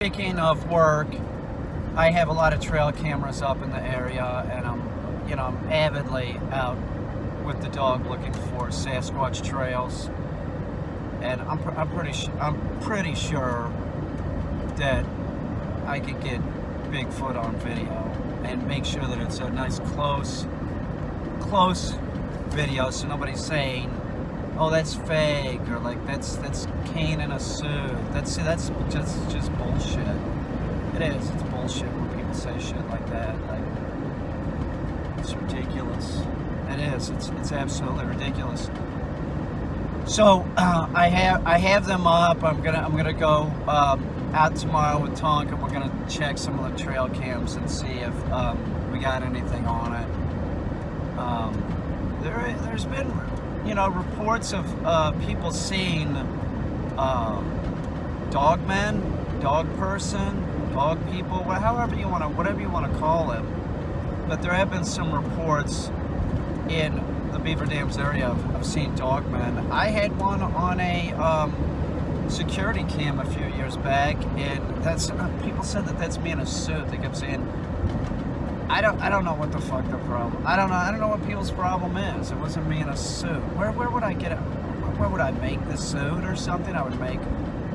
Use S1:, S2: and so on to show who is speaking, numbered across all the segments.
S1: Speaking of work, I have a lot of trail cameras up in the area, and I'm avidly out with the dog looking for Sasquatch trails, and I'm pretty sure that I could get Bigfoot on video and make sure that it's a nice close video, so nobody's saying, "Oh, that's fake," or like that's Caine in a suit. That's just bullshit. It is. It's bullshit when people say shit like that. Like, it's ridiculous. It is. It's absolutely ridiculous. So I have them up. I'm gonna go out tomorrow with Tonka. We're gonna check some of the trail cams and see if we got anything on it. There's been reports of people seeing dogmen, dog person, dog people, whatever you want to call them. But there have been some reports in the Beaver Dams area of seeing dogmen. I had one on a security cam a few years back, and that's people said that's me in a suit. They kept saying, I don't know what the fuck the problem. I don't know what people's problem is. It wasn't me in a suit. Where would I get it? Where would I make the suit or something? I would make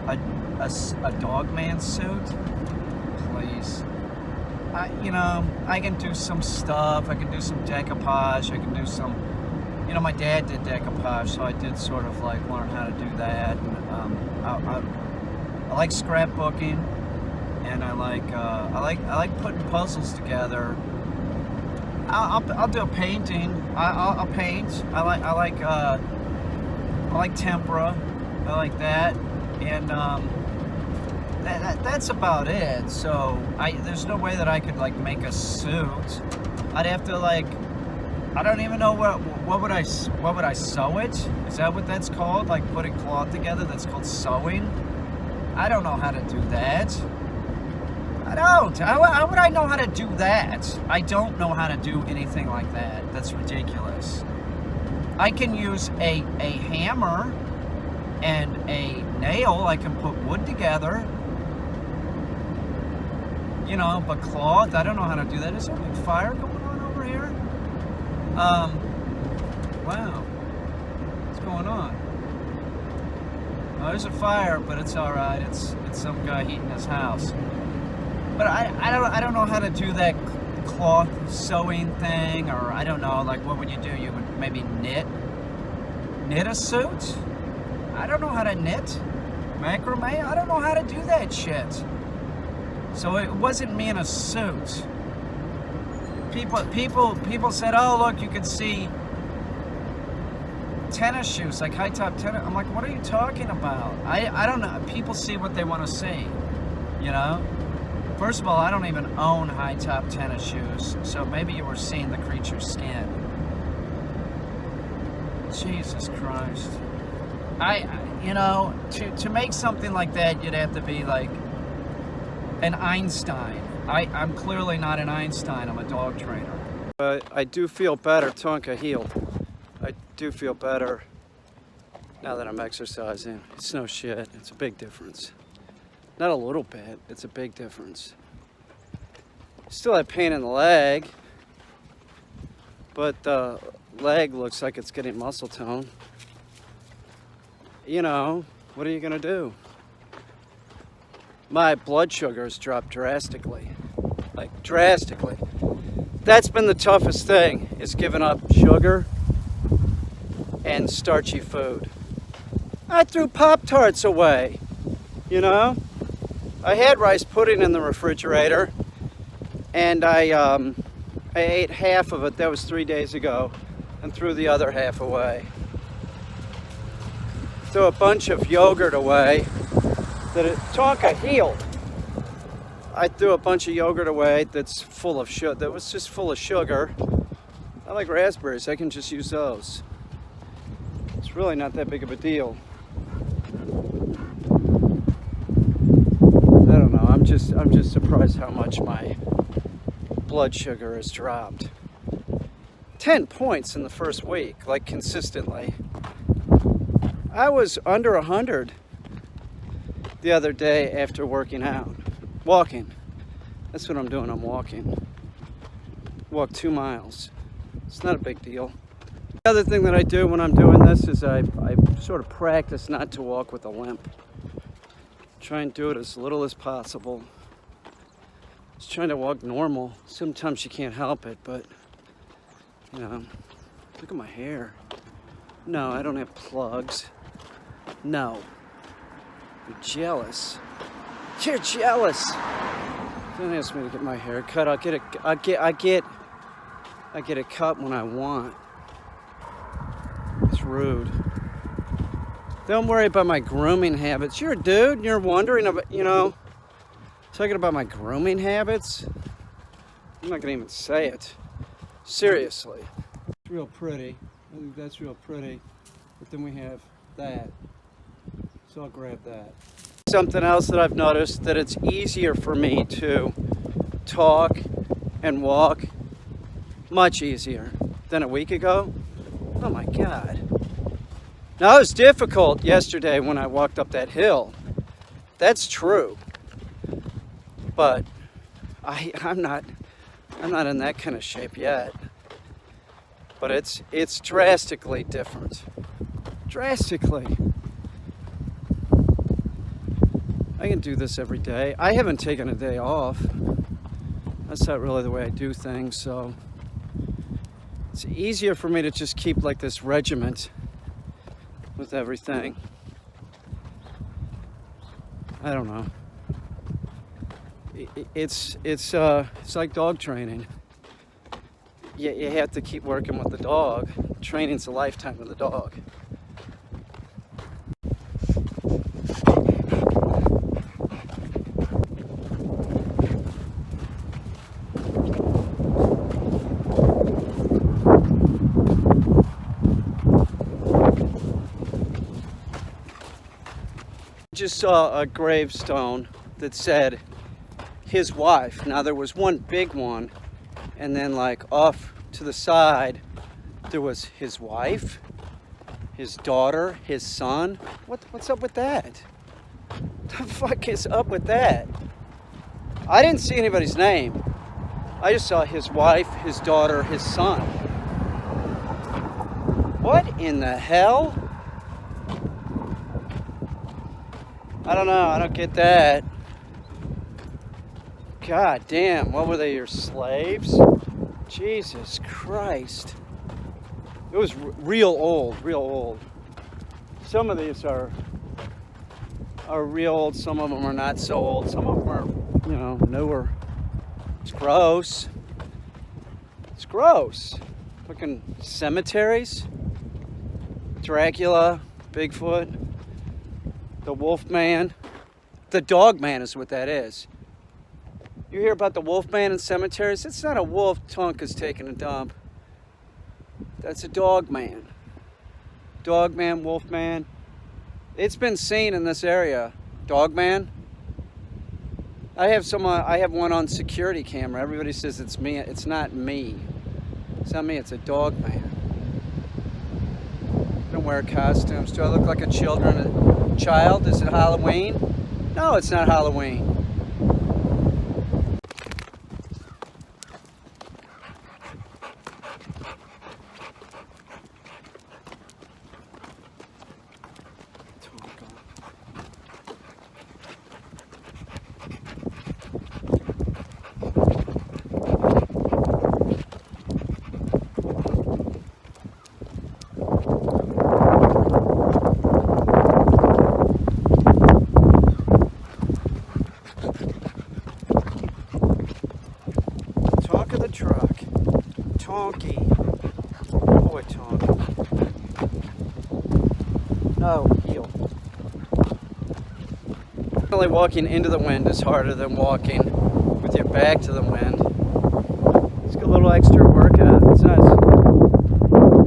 S1: a dog man suit. Please. I can do some stuff. I can do some decoupage. I can do some. My dad did decoupage, so I did sort of like learn how to do that. And, I like scrapbooking, and I like putting puzzles together. I'll do a painting. I'll paint. I like tempera. I like that, and that's about it. So there's no way that I could like make a suit. I'd have to I don't even know what would I sew it? Is that what that's called? Like putting cloth together? That's called sewing? I don't know how to do that. I don't. How would I know how to do that? I don't know how to do anything like that. That's ridiculous. I can use a hammer and a nail. I can put wood together. But cloth, I don't know how to do that. Is there a big fire going on over here? Wow. What's going on? Oh, there's a fire, but it's all right. It's some guy heating his house. But I don't know how to do that cloth sewing thing, or I don't know, like what would you do? You would maybe knit a suit? I don't know how to knit. Macrame? I don't know how to do that shit. So it wasn't me in a suit. People said, "Oh, look, you can see tennis shoes, like high top tennis." I'm like, what are you talking about? I don't know. People see what they want to see, First of all, I don't even own high top tennis shoes, so maybe you were seeing the creature's skin. Jesus Christ. To make something like that, you'd have to be like an Einstein. I'm clearly not an Einstein. I'm a dog trainer. I do feel better. Tonka healed. I do feel better now that I'm exercising. It's no shit. It's a big difference. Not a little bit. It's a big difference. Still have pain in the leg, but the leg looks like it's getting muscle tone. What are you gonna do? My blood sugar has dropped drastically. Like drastically. That's been the toughest thing, is giving up sugar and starchy food. I threw Pop-Tarts away, I had rice pudding in the refrigerator, and I ate half of it. That was 3 days ago, and threw the other half away. Threw a bunch of yogurt away Tonka healed. I threw a bunch of yogurt away that's full of sugar. That was just full of sugar. I like raspberries. I can just use those. It's really not that big of a deal. I don't know. I'm just surprised how much my blood sugar has dropped. 10 points in the first week, like consistently. I was under 100 the other day after working out. Walking. That's what I'm doing. I'm walking. Walk 2 miles. It's not a big deal. The other thing that I do when I'm doing this is I sort of practice not to walk with a limp. Try and do it as little as possible. Just trying to walk normal. Sometimes you can't help it, but you know, look at my hair. No, I don't have plugs. No. You're jealous. You're jealous. Don't ask me to get my hair cut. I get it cut when I want. It's rude. Don't worry about my grooming habits. You're a dude and you're wondering about, you know, talking about my grooming habits. I'm not gonna even say it. Seriously. It's real pretty. I think that's real pretty. But then we have that. So I'll grab that. Something else that I've noticed, that it's easier for me to talk and walk, much easier than a week ago. Oh my God. Now it was difficult yesterday when I walked up that hill. That's true. But I'm not in that kind of shape yet. But it's drastically different. Drastically. I can do this every day. I haven't taken a day off. That's not really the way I do things, so it's easier for me to just keep like this regiment with everything. I don't know. It's like dog training. You have to keep working with the dog. Training's a lifetime with the dog. Just saw a gravestone that said his wife. Now there was one big one, and then like off to the side there was his wife, his daughter, his son. What's up with that? The fuck is up with that? I didn't see anybody's name. I just saw his wife, his daughter, his son. What in the hell? I don't know, I don't get that. God damn, what were they, your slaves? Jesus Christ. It was real old. Some of these are real old, some of them are not so old, some of them are, you know, newer. It's gross. It's gross. Fucking cemeteries. Dracula, Bigfoot. The Wolfman. The Dogman is what that is. You hear about the Wolfman in cemeteries? It's not a wolf Tonka's taking a dump. That's a Dogman. Dogman, Wolfman. It's been seen in this area. Dogman. I have one on security camera. Everybody says it's me. It's not me. It's not me, it's a Dogman. I don't wear costumes. Do I look like a child? Is it Halloween? No, it's not Halloween. Walking into the wind is harder than walking with your back to the wind. It's got a little extra workout. It's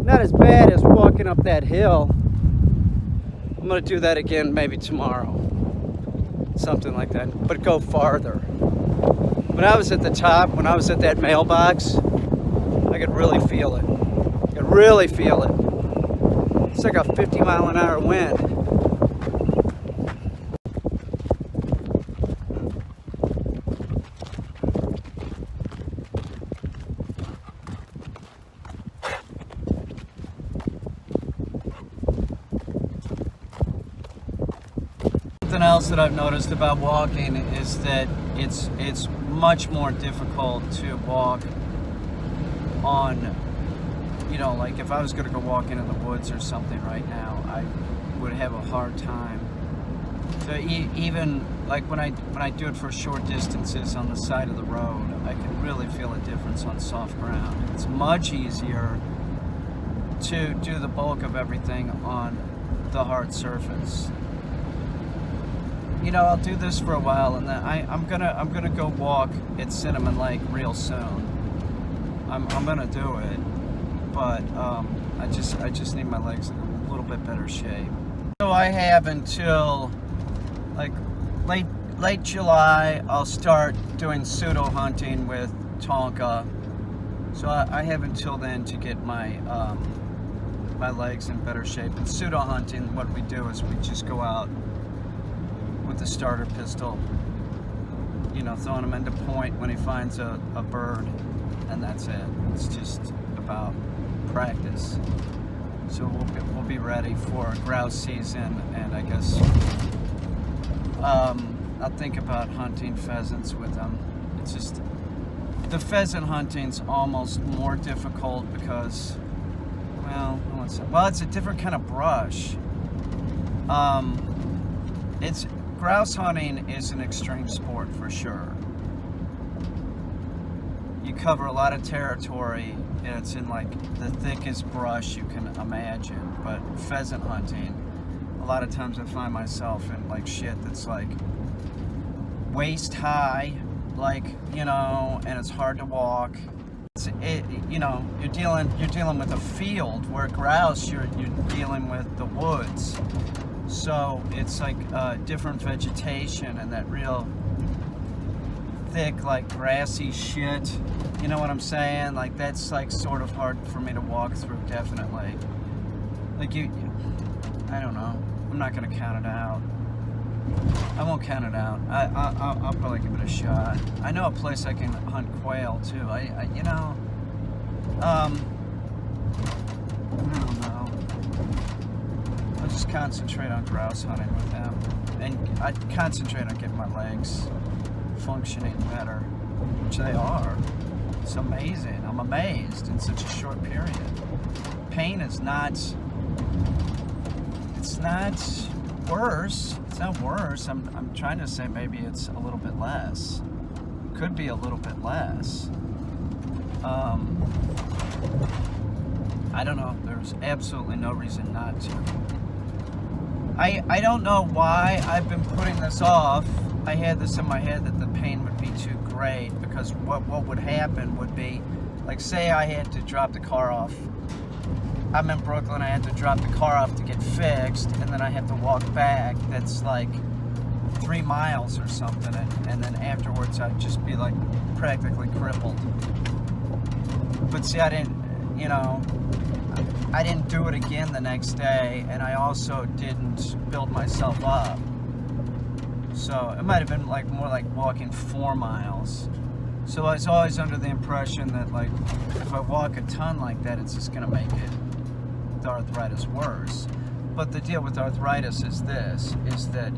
S1: not as bad as walking up that hill. I'm gonna do that again maybe tomorrow. Something like that, but go farther. When I was at the top, when I was at that mailbox, I could really feel it. I could really feel it. It's like a 50-mile-an-hour wind. else that I've noticed about walking is that it's much more difficult to walk on, you know, like if I was going to go walking in the woods or something right now, I would have a hard time. So even like when I do it for short distances on the side of the road, I can really feel a difference on soft ground. It's much easier to do the bulk of everything on the hard surface. You know, I'll do this for a while, and then I'm gonna go walk at Cinnamon Lake real soon. I'm gonna do it, but I just need my legs in a little bit better shape. So I have until like late July. I'll start doing pseudo hunting with Tonka. So I have until then to get my my legs in better shape. And pseudo hunting, what we do is we just go out with the starter pistol, you know, throwing him into point when he finds a bird, and that's it. It's just about practice. So we'll be ready for grouse season, and I guess I'll think about hunting pheasants with them. It's just the pheasant hunting's almost more difficult because, well, it's a different kind of brush. It's grouse hunting is an extreme sport for sure. You cover a lot of territory, and it's in like the thickest brush you can imagine. But pheasant hunting, a lot of times I find myself in like shit that's like waist high, like, you know, and it's hard to walk. You know, you're dealing with a field, where grouse you're dealing with the woods. So it's like different vegetation and that real thick, like grassy shit. You know what I'm saying? Like that's like sort of hard for me to walk through, definitely. Like I don't know. I'm not gonna count it out. I won't count it out. I'll probably give it a shot. I know a place I can hunt quail too. You know, I don't know. I'll just concentrate on grouse hunting with them, and I concentrate on getting my legs functioning better, which they are. It's amazing. I'm amazed in such a short period. Pain is not. It's not worse. It's not worse. I'm trying to say maybe it's a little bit less. Could be a little bit less. I don't know. There's absolutely no reason not to. I don't know why I've been putting this off. I had this in my head that the pain would be too great, because what would happen would be, like, say I had to drop the car off. I'm in Brooklyn, I had to drop the car off to get fixed, and then I have to walk back. That's like 3 miles or something, and then afterwards I'd just be like practically crippled. But see, I didn't do it again the next day, and I also didn't build myself up. So it might have been like more like walking 4 miles. So I was always under the impression that, like, if I walk a ton like that, it's just gonna make the arthritis worse. But the deal with arthritis is this, is that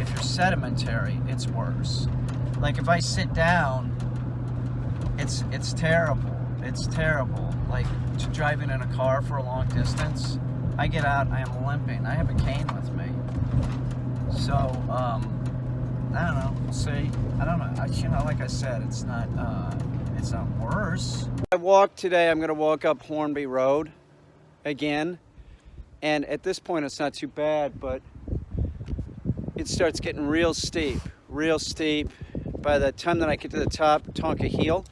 S1: if you're sedimentary, it's worse. Like if I sit down, it's terrible. It's terrible. Like driving in a car for a long distance, I get out, I am limping. I have a cane with me. So, I don't know. We'll see. I don't know. You know, like I said, it's not worse. I walked today. I'm going to walk up Hornby Road again, and at this point it's not too bad, but it starts getting real steep. By the time that I get to the top, Tonka Heel,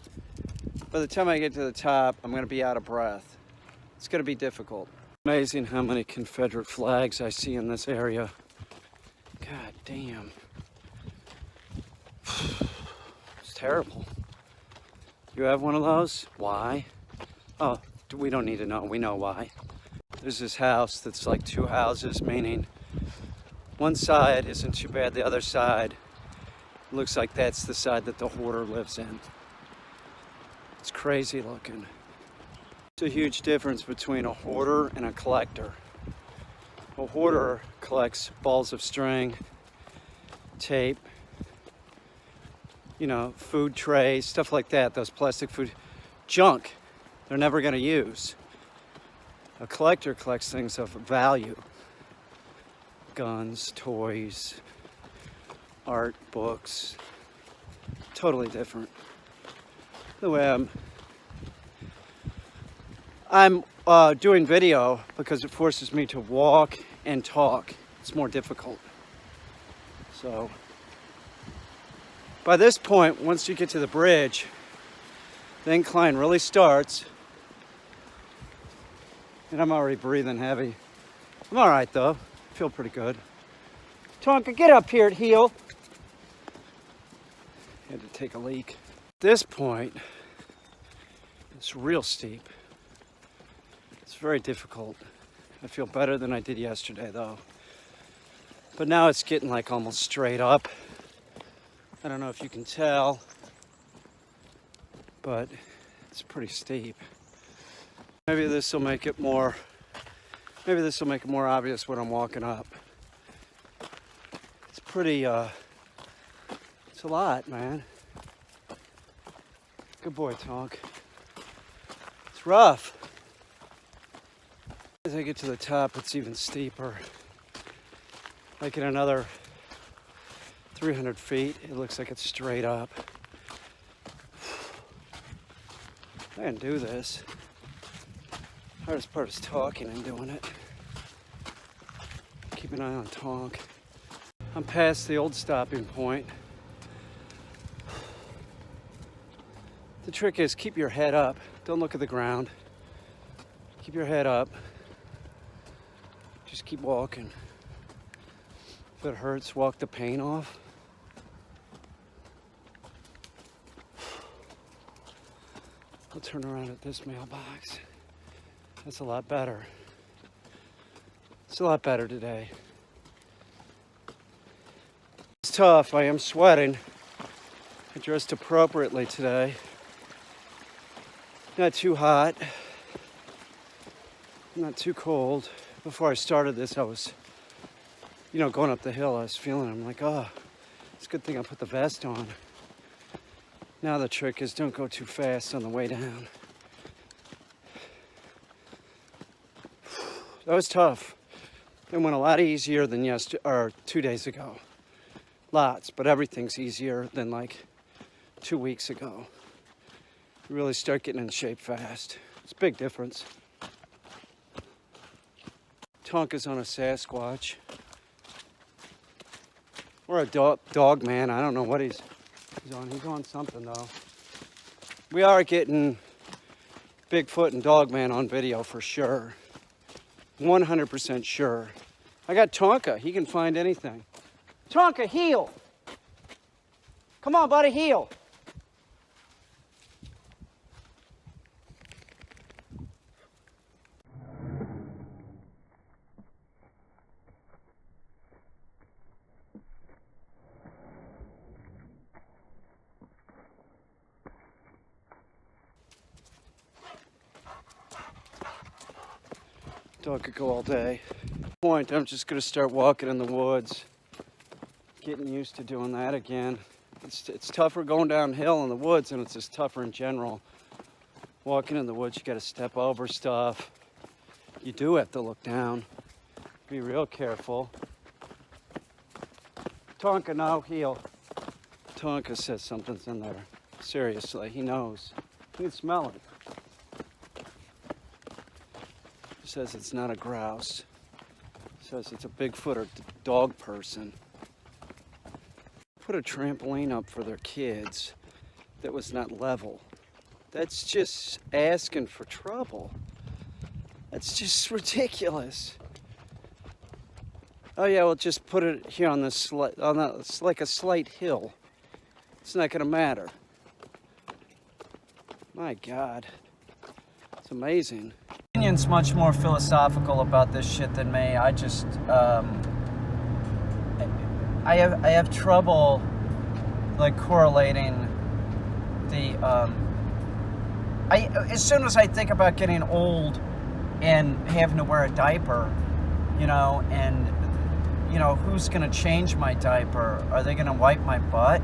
S1: by the time I get to the top, I'm going to be out of breath. It's going to be difficult. Amazing how many Confederate flags I see in this area. God damn. It's terrible. You have one of those? Why? Oh, we don't need to know. We know why. There's this house that's like 2 houses, meaning one side isn't too bad, the other side looks like that's the side that the hoarder lives in. It's crazy looking. There's a huge difference between a hoarder and a collector. A hoarder collects balls of string tape, you know, food trays, stuff like that, those plastic food, junk they're never going to use. A collector collects things of value. Guns, toys, art, books. Totally different. The way I'm doing video because it forces me to walk and talk. It's more difficult. So by this point, once you get to the bridge, the incline really starts. And I'm already breathing heavy. I'm all right though. I feel pretty good. Tonka, get up here at heel. Had to take a leak. At this point, it's real steep. It's very difficult. I feel better than I did yesterday though. But now it's getting like almost straight up. I don't know if you can tell, but it's pretty steep. Maybe this will make it more obvious when I'm walking up. It's pretty, it's a lot, man. Good boy, Tonk. It's rough. As I get to the top, it's even steeper. Like in another 300 feet, it looks like it's straight up. I can do this. Hardest part is talking and doing it. Keep an eye on Tonk. I'm past the old stopping point. The trick is keep your head up. Don't look at the ground. Keep your head up. Just keep walking. If it hurts, walk the pain off. I'll turn around at this mailbox. That's a lot better. It's a lot better today. It's tough. I am sweating. I dressed appropriately today. Not too hot. Not too cold. Before I started this, I was, going up the hill. I was feeling, I'm like, oh, it's a good thing I put the vest on. Now the trick is don't go too fast on the way down. That was tough. It went a lot easier than 2 days ago. Lots, but everything's easier than like 2 weeks ago. You really start getting in shape fast. It's a big difference. Tonka's on a Sasquatch. Or a dog man. I don't know what he's on. He's on something though. We are getting Bigfoot and Dogman on video for sure. 100% sure. I got Tonka. He can find anything. Tonka, heel. Come on, buddy, heel. Dog could go all day. Point, I'm just gonna start walking in the woods. Getting used to doing that again. It's tougher going downhill in the woods, and it's just tougher in general. Walking in the woods, you gotta step over stuff. You do have to look down. Be real careful. Tonka, no, heel. Tonka says something's in there. Seriously, he knows. You can smell it. Says it's not a grouse. Says it's a Bigfoot or dog person. Put a trampoline up for their kids that was not level. That's just asking for trouble. That's just ridiculous. Oh yeah, well just put it here on this it's like a slight hill. It's not gonna matter. My God, it's amazing. Opinion's much more philosophical about this shit than me. I just, I have trouble, like, correlating the, as soon as I think about getting old and having to wear a diaper, and, you know, who's gonna change my diaper? Are they gonna wipe my butt?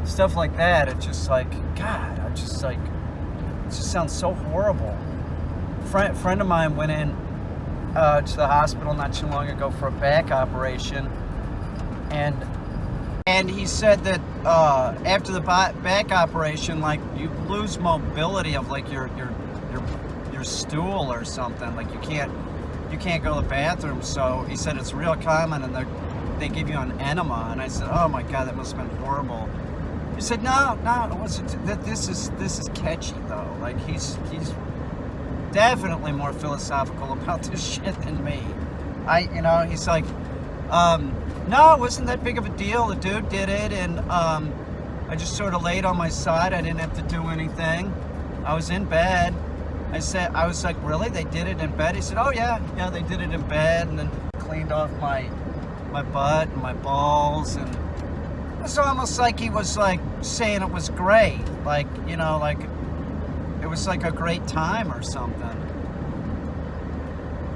S1: Stuff like that. It's just like, God, I'm just like, it just sounds so horrible. Friend of mine went in to the hospital not too long ago for a back operation, and he said that after the back operation, like, you lose mobility of like your stool or something. Like you can't go to the bathroom. So he said it's real common, and they give you an enema. And I said, oh my God, that must have been horrible. He said, no, it wasn't. This is catchy though. Like he's definitely more philosophical about this shit than me. He's like, no, it wasn't that big of a deal. The dude did it, and I just sort of laid on my side. I didn't have to do anything. I was in bed. I was like, really? They did it in bed? He said, oh yeah, they did it in bed, and then cleaned off my butt and my balls, and it's almost like he was like saying it was great, like, you know, like it was like a great time or something.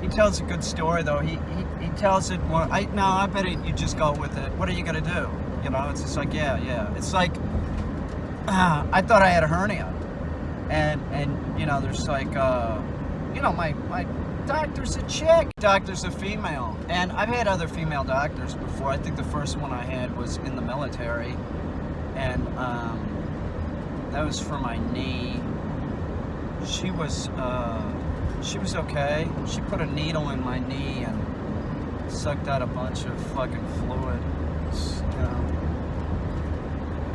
S1: He tells a good story though. He tells it more. I bet you just go with it. What are you gonna do? You know, it's just like, yeah. It's like, I thought I had a hernia. And you know, there's like, you know, my doctor's a chick, doctor's a female. And I've had other female doctors before. I think the first one I had was in the military. And that was for my knee. She was okay. She put a needle in my knee and sucked out a bunch of fucking fluid. You know,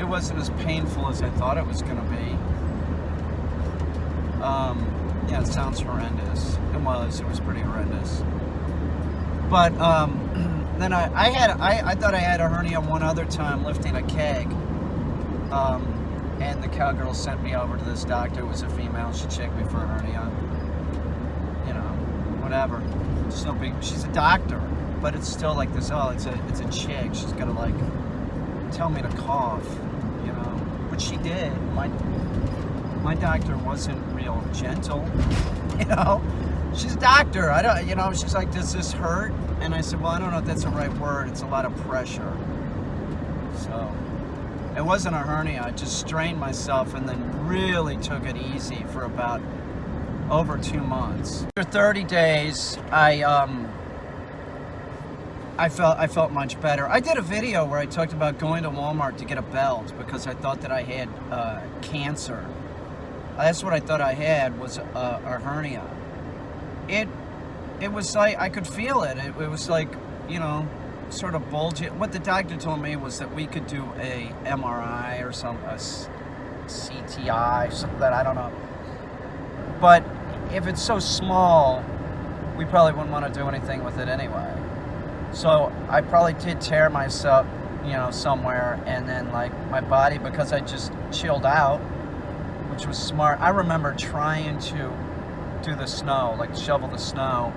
S1: it wasn't as painful as I thought it was gonna be. Yeah, it sounds horrendous. It was pretty horrendous. But then I thought I had a hernia one other time lifting a keg. And the cowgirl sent me over to this doctor who was a female. She checked me for a hernia. You know, whatever. It's no big. She's a doctor, but it's still like this. Oh, it's a chick. She's gonna like tell me to cough. You know, but she did. My doctor wasn't real gentle, you know. She's a doctor. I don't, you know. She's like, does this hurt? And I said, well, I don't know if that's the right word. It's a lot of pressure. So it wasn't a hernia. I just strained myself and then really took it easy for about over 2 months. After 30 days, I felt much better. I did a video where I talked about going to Walmart to get a belt because I thought that I had cancer. That's what I thought I had, was a hernia. It was like, I could feel it. It was like, you know, sort of bulging. What the doctor told me was that we could do a MRI or a CTI, something that I don't know. But if it's so small, we probably wouldn't want to do anything with it anyway. So I probably did tear myself, you know, somewhere, and then like my body, because I just chilled out, which was smart. I remember trying to do the snow, like shovel the snow.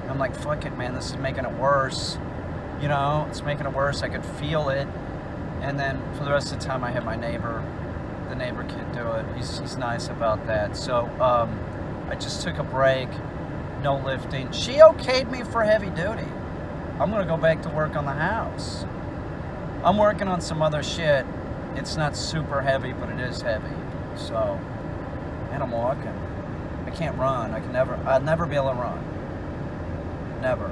S1: I'm like, fuck it, man, this is making it worse. You know, it's making it worse. I could feel it. And then for the rest of the time, I had the neighbor kid do it. He's nice about that. So I just took a break, no lifting. She okayed me for heavy duty. I'm gonna go back to work on the house. I'm working on some other shit. It's not super heavy, but it is heavy. So, and I'm walking. I can't run. I'd never be able to run. Never.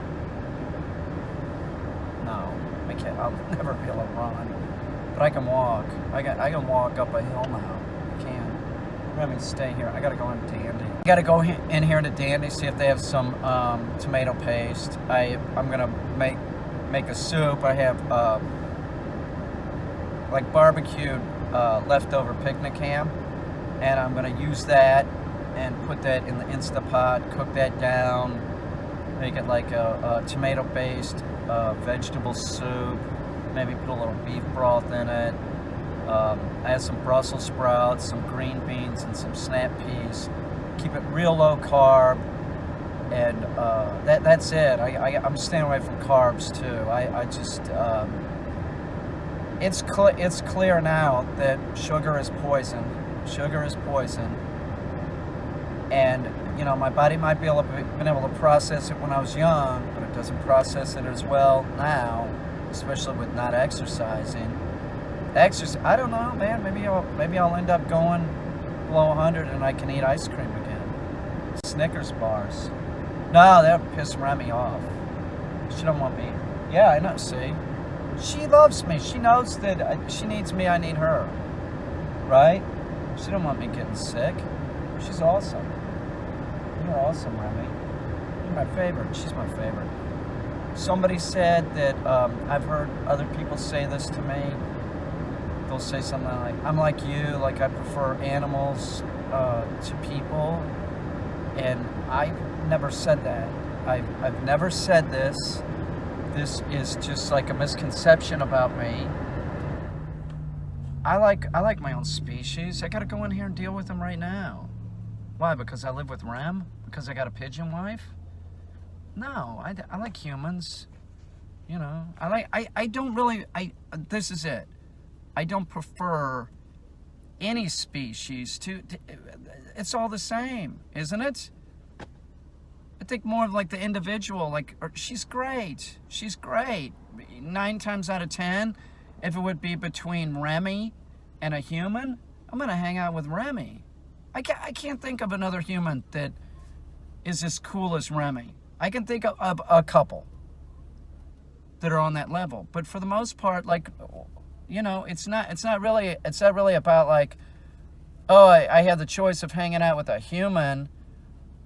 S1: No, I can't. I'll never be able to run. But I can walk. I can walk up a hill now. I can. I'm having to stay here. I gotta go into Dandy. I gotta go in here to Dandy, see if they have some tomato paste. I'm gonna make a soup. I have like barbecued leftover picnic ham, and I'm gonna use that and put that in the Instapot, cook that down, make it like a tomato-based vegetable soup, maybe put a little beef broth in it. I have some Brussels sprouts, some green beans, and some snap peas. Keep it real low carb, and that's it. I'm staying away from carbs too. I just it's clear now that sugar is poison. Sugar is poison. And, you know, my body might be been able to process it when I was young, but it doesn't process it as well now, especially with not exercising. I don't know, man. Maybe I'll end up going below 100 and I can eat ice cream again. Snickers bars. No, that would piss Remy off. She don't want me. Yeah, I know, see? She loves me. She knows that she needs me, I need her. Right? She don't want me getting sick. She's awesome. You're awesome, Remy. You're my favorite. She's my favorite. Somebody said that, I've heard other people say this to me. They'll say something like, I'm like you, like I prefer animals to people. And I've never said that. I've never said this. This is just like a misconception about me. I like my own species. I gotta go in here and deal with them right now. Why? Because I live with Rem? Because I got a pigeon wife? No, I like humans. You know, I don't really, this is it. I don't prefer any species to it's all the same, isn't it? I think more of like the individual, like, she's great. She's great. 9 times out of 10, if it would be between Remy and a human, I'm going to hang out with Remy. I can't think of another human that is as cool as Remy. I can think of a couple that are on that level. But for the most part, like, you know, it's not really about like, oh, I had the choice of hanging out with a human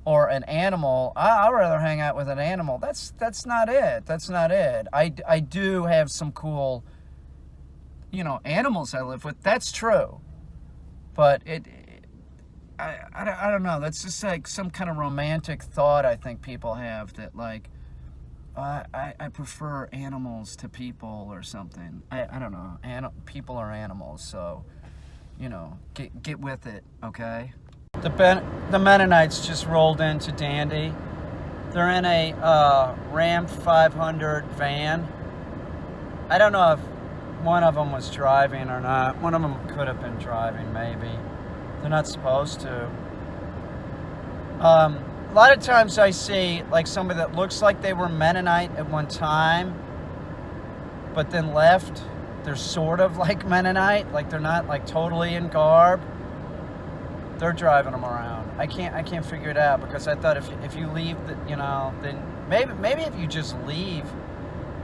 S1: or an animal. I'd rather hang out with an animal. That's not it. That's not it. I do have some cool, you know, animals I live with. That's true. But I don't know. That's just like some kind of romantic thought I think people have that like, I prefer animals to people or something. I don't know. People are animals, so, you know, get with it, okay? The Mennonites just rolled into Dandy. They're in a Ram 500 van. I don't know if one of them was driving or not. One of them could have been driving, maybe. They're not supposed to. A lot of times I see like somebody that looks like they were Mennonite at one time, but then left. They're sort of like Mennonite, like they're not like totally in garb. They're driving them around. I can't figure it out because I thought if you leave, you know, then maybe if you just leave.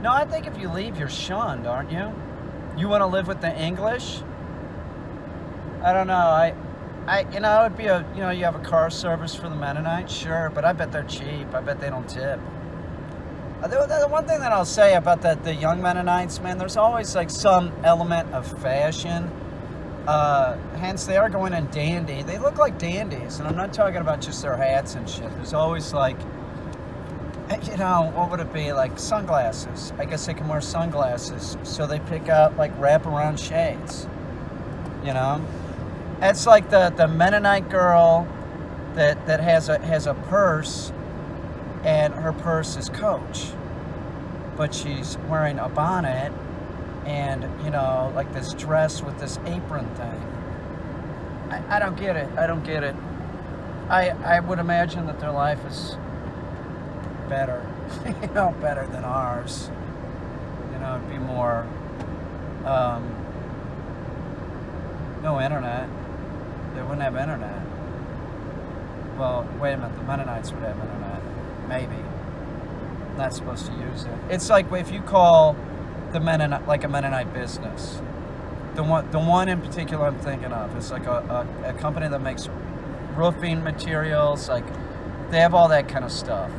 S1: No, I think if you leave, you're shunned, aren't you? You want to live with the English? I don't know. You know, it'd be you know, you have a car service for the Mennonites, sure, but I bet they're cheap. I bet they don't tip. The one thing that I'll say about the young Mennonites, man, there's always like some element of fashion. Hence, they are going in dandy. They look like dandies, and I'm not talking about just their hats and shit. There's always like, you know, what would it be? Like sunglasses. I guess they can wear sunglasses, so they pick out like wraparound shades. You know, it's like the Mennonite girl that has a purse, and her purse is Coach, but she's wearing a bonnet and, you know, like this dress with this apron thing. I don't get it. I don't get it. I would imagine that their life is better, you know, better than ours. You know, it'd be more, no internet. They wouldn't have internet. Well, wait a minute, the Mennonites would have internet. Maybe. Not supposed to use it. It's like if you call the Mennonite, like a Mennonite business. The one in particular I'm thinking of is like a company that makes roofing materials. Like, they have all that kind of stuff.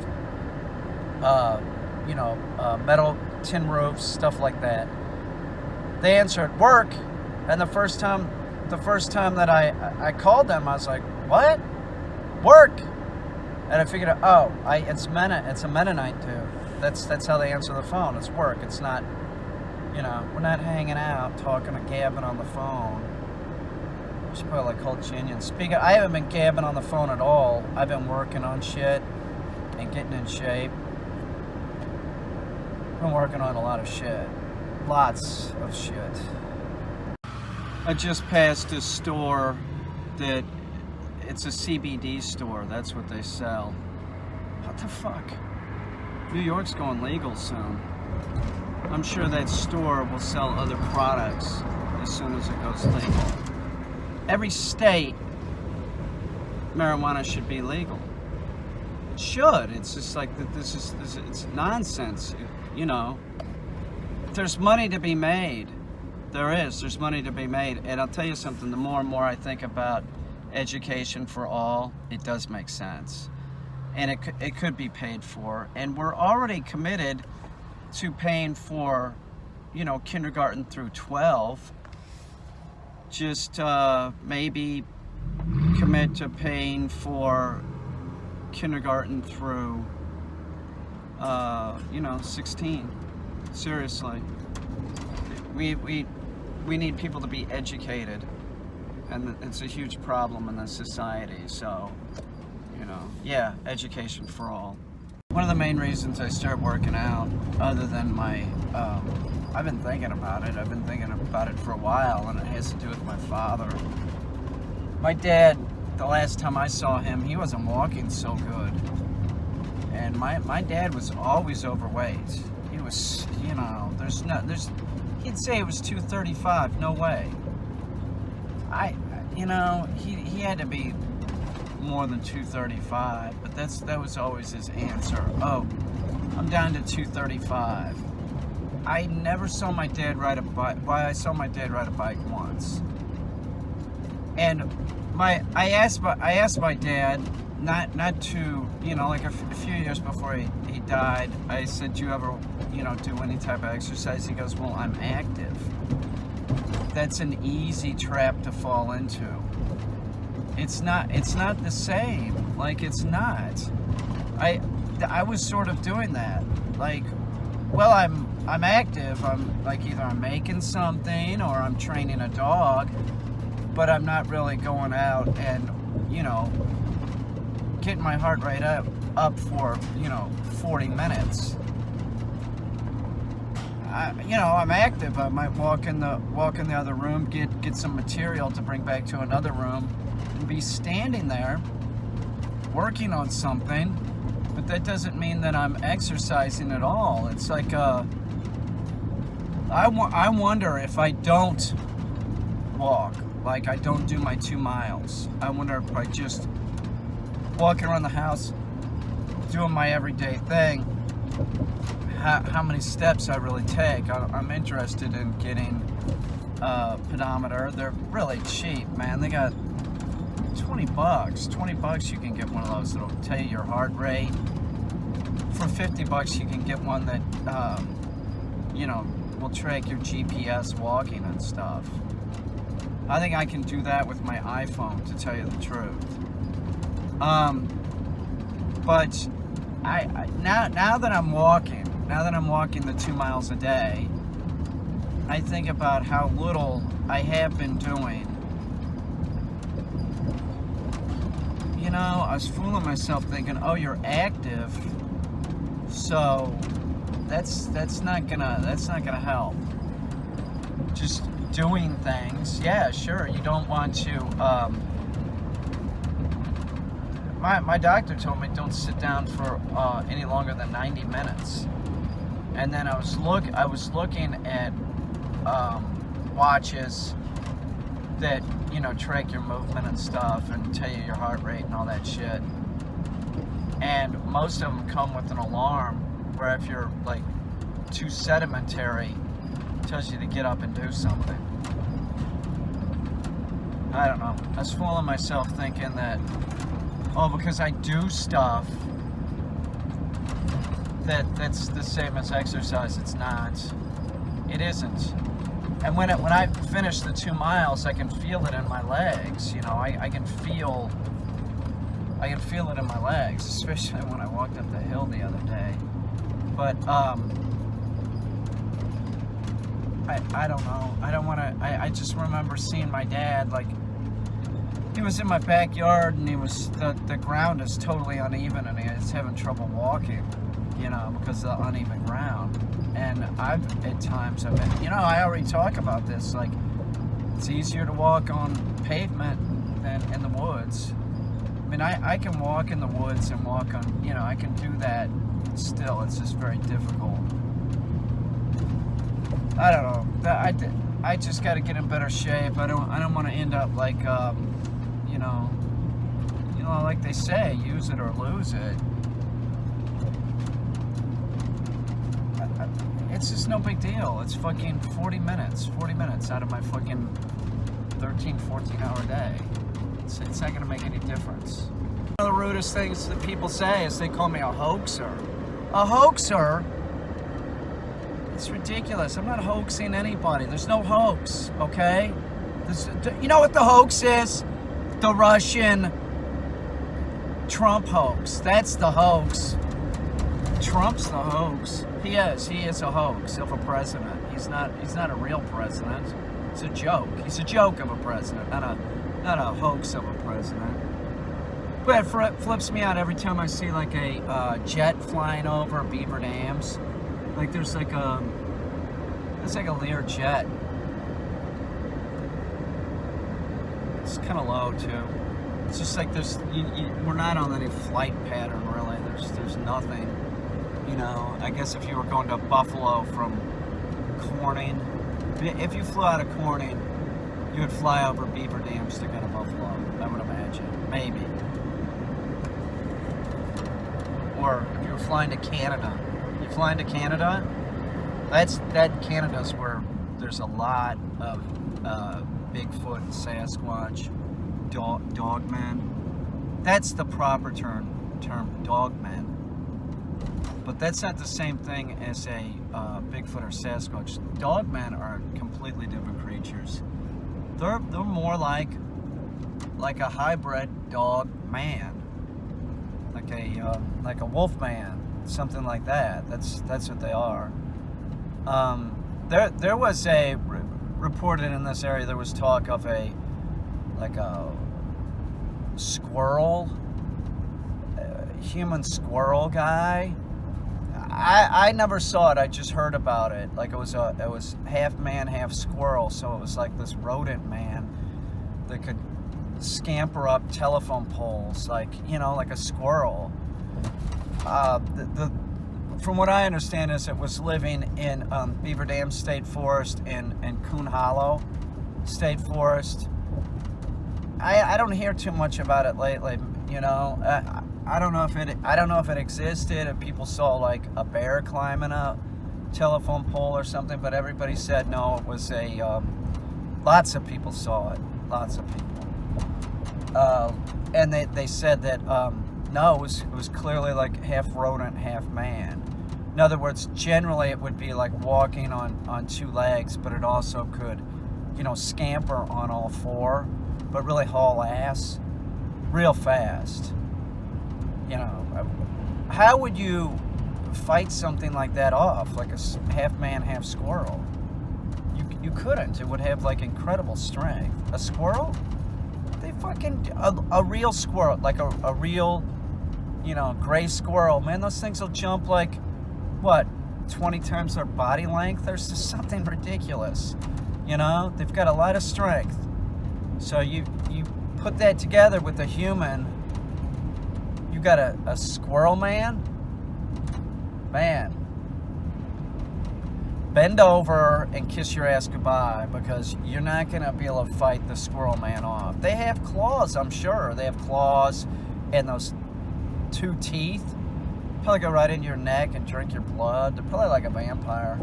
S1: You know, metal tin roofs, stuff like that. They answered work, and the first time that I called them, I was like, what? Work? And I figured out, oh, it's a Mennonite dude. That's how they answer the phone. It's work. It's not, you know, we're not hanging out, talking or gabbing on the phone. I should probably call Ginian. I haven't been gabbing on the phone at all. I've been working on shit and getting in shape. I've been working on a lot of shit. Lots of shit. I just passed a store that it's a CBD store. That's what they sell. What the fuck? New York's going legal soon. I'm sure that store will sell other products as soon as it goes legal. Every state, marijuana should be legal. It should. It's just like that. It's nonsense. You know, there's money to be made. There's money to be made. And I'll tell you something, the more and more I think about education for all, it does make sense. And it could be paid for. And we're already committed to paying for, you know, kindergarten through 12. Just maybe commit to paying for kindergarten through, 16. Seriously. We need people to be educated, and it's a huge problem in this society. So, you know, yeah, education for all. One of the main reasons I started working out, other than my, I've been thinking about it. I've been thinking about it for a while, and it has to do with my father. My dad, the last time I saw him, he wasn't walking so good. And my dad was always overweight. He was, you know, he'd say it was 235, no way. He had to be more than 235, but that was always his answer. Oh, I'm down to 235. I never saw my dad ride a bike. Well, I saw my dad ride a bike once. And I asked my dad, not to, you know, like a few years before he died, I said, do you ever, you know, do any type of exercise? He goes, well, I'm active. That's an easy trap to fall into. It's not the same. Like, it's not. I was sort of doing that. Like, well, I'm active. I'm like, either I'm making something or I'm training a dog, but I'm not really going out and, you know, getting my heart rate up for, you know, 40 minutes. I'm active. I might walk in the other room, get some material to bring back to another room, and be standing there working on something, but that doesn't mean that I'm exercising at all. It's like I wonder if I don't walk, like I don't do my 2 miles. I wonder if I just walking around the house, doing my everyday thing, how many steps I really take. I'm interested in getting a pedometer. They're really cheap, man. They got $20. $20 you can get one of those that'll tell you your heart rate. For $50 you can get one that will track your GPS walking and stuff. I think I can do that with my iPhone, to tell you the truth. But now that I'm walking the 2 miles a day, I think about how little I have been doing. You know, I was fooling myself thinking, oh, you're active, so that's not gonna help. Just doing things, yeah, sure. You don't want to. My doctor told me don't sit down for any longer than 90 minutes. And then I was looking at watches that, you know, track your movement and stuff and tell you your heart rate and all that shit. And most of them come with an alarm where if you're like too sedimentary, it tells you to get up and do something. I don't know. I was fooling myself thinking that, oh, because I do stuff that's the same as exercise. It's not. It isn't. And when I finish the 2 miles, I can feel it in my legs. You know, I can feel it in my legs, especially when I walked up the hill the other day. But I don't know. I don't want to. I just remember seeing my dad, like, he was in my backyard and the ground is totally uneven and he was having trouble walking, you know, because of the uneven ground. And I've been, you know, I already talk about this, like, it's easier to walk on pavement than in the woods. mean, I can walk in the woods and walk on, you know, I can do that still. It's just very difficult. I don't know. I just got to get in better shape. I don't want to end up like, you know, like they say, use it or lose it. It's just no big deal. It's fucking 40 minutes out of my fucking 13, 14 hour day. It's not going to make any difference. One of the rudest things that people say is they call me a hoaxer. A hoaxer? It's ridiculous. I'm not hoaxing anybody. There's no hoax, okay? You know what the hoax is? The Russian Trump hoax. That's the hoax. Trump's the hoax. He is a hoax of a president. He's not a real president. It's a joke. He's a joke of a president, not a hoax of a president. But it flips me out every time I see like a jet flying over Beaver Dams. Like there's like a Lear jet. It's kind of low too. It's just like we're not on any flight pattern really. There's nothing. You know, I guess if you were going to Buffalo from Corning, if you flew out of Corning, you would fly over Beaver Dams to go to Buffalo, I would imagine. Maybe. Or if you were flying to Canada. You flying to Canada? Canada's where there's a lot of Bigfoot, Sasquatch, Dogman. That's the proper term, Dogman. But that's not the same thing as a Bigfoot or Sasquatch. Dogmen are completely different creatures. They're more like a hybrid dog man, like a wolf man, something like that. That's what they are. There was reported in this area. There was talk of a squirrel, human squirrel guy. I never saw it. I just heard about it. Like it was half man, half squirrel. So it was like this rodent man that could scamper up telephone poles, like like a squirrel. From what I understand is it was living in Beaver Dam State Forest and Coon Hollow State Forest. I don't hear too much about it lately. I don't know if it existed, if people saw like a bear climbing a telephone pole or something, but everybody said no, it was lots of people saw it, lots of people. And they said that, no, it was clearly like half rodent, half man. In other words, generally it would be like walking on two legs, but it also could, scamper on all four, but really haul ass real fast. How would you fight something like that off, like a half man, half squirrel? You couldn't. It would have like incredible strength. A squirrel? They fucking a real squirrel, like a real, gray squirrel. Man, those things will jump like what, 20 times their body length. There's just something ridiculous. They've got a lot of strength. So you put that together with a human. You got a squirrel man, bend over and kiss your ass goodbye, because you're not going to be able to fight the squirrel man off. They have claws, I'm sure. They have claws and those two teeth. Probably go right into your neck and drink your blood. They're probably like a vampire.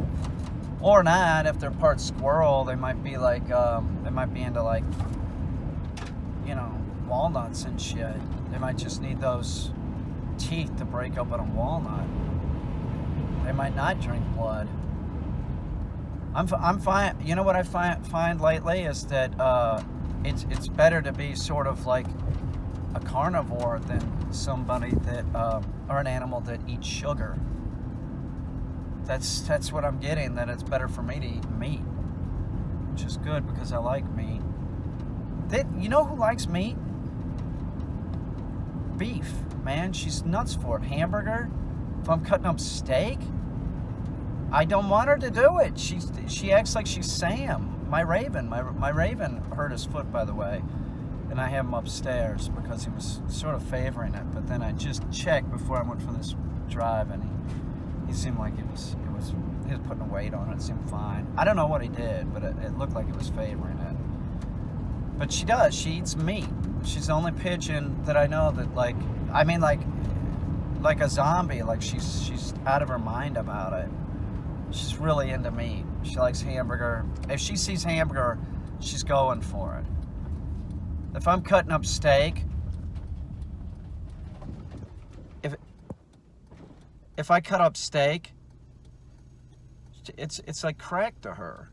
S1: Or not. If they're part squirrel, they might be like, they might be into like, walnuts and shit. They might just need those teeth to break open a walnut. They might not drink blood. I'm fine. You know what I find lately is that it's better to be sort of like a carnivore than somebody that or an animal that eats sugar. That's what I'm getting. That it's better for me to eat meat, which is good because I like meat. You know who likes meat? Beef, man. She's nuts for it. Hamburger. If I'm cutting up steak, I don't want her to do it. She acts like she's Sam, my raven. My raven hurt his foot, by the way. and I have him upstairs because he was sort of favoring it. But then I just checked before I went for this drive, and he seemed like he was putting a weight on it. It seemed fine. I don't know what he did, but it looked like it was favoring it. But she does. She eats meat. She's the only pigeon that I know that, like a zombie. Like she's out of her mind about it. She's really into meat. She likes hamburger. If she sees hamburger, she's going for it. If I'm cutting up steak, if I cut up steak, it's like crack to her.